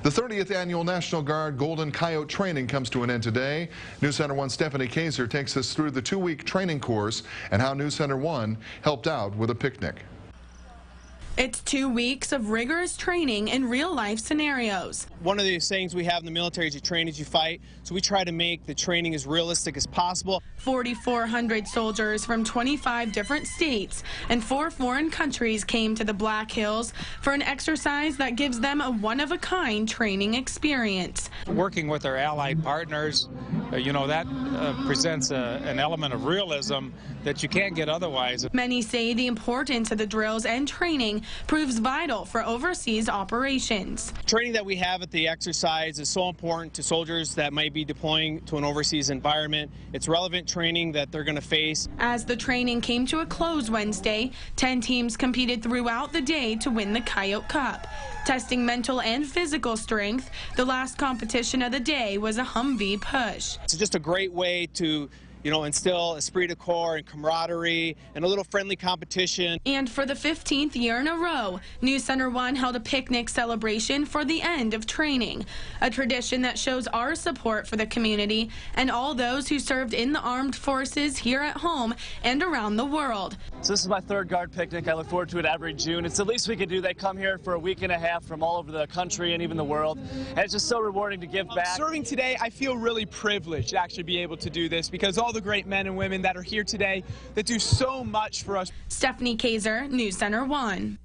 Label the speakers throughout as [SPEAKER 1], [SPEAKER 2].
[SPEAKER 1] The 30th Annual National Guard Golden Coyote Training comes to an end today. News Center 1's Stephanie Kaiser takes us through the 2-week training course and how News Center 1 helped out with a picnic.
[SPEAKER 2] It's 2 weeks of rigorous training in real-life scenarios.
[SPEAKER 3] One of the sayings we have in the military is you train as you fight, so we try to make the training as realistic as possible. 4,400
[SPEAKER 2] soldiers from 25 different states and 4 foreign countries came to the Black Hills for an exercise that gives them a one-of-a-kind training experience.
[SPEAKER 4] Working with our allied partners, that presents an element of realism that you can't get otherwise.
[SPEAKER 2] Many say the importance of the drills and training proves vital for overseas operations.
[SPEAKER 3] Training that we have at the exercise is so important to soldiers that might be deploying to an overseas environment. It's relevant training that they're going to face.
[SPEAKER 2] As the training came to a close Wednesday, 10 teams competed throughout the day to win the Coyote Cup. Testing mental and physical strength, the last competition of the day was a Humvee push.
[SPEAKER 3] It's just a great way to instill esprit de corps and camaraderie and a little friendly competition.
[SPEAKER 2] And for the 15th year in a row, News Center 1 held a picnic celebration for the end of training, a tradition that shows our support for the community and all those who served in the armed forces here at home and around the world.
[SPEAKER 5] So this is my third Guard picnic. I look forward to it every June. It's the least we can do. They come here for a week and a half from all over the country and even the world, and it's just so rewarding to give back.
[SPEAKER 6] Serving today, I feel really privileged to actually be able to do this because all the great men and women that are here today that do so much for us.
[SPEAKER 2] Stephanie Kaiser, News Center 1.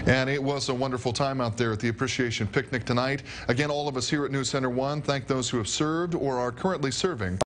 [SPEAKER 1] And it was a wonderful time out there at the Appreciation Picnic tonight. Again, all of us here at News Center 1 thank those who have served or are currently serving.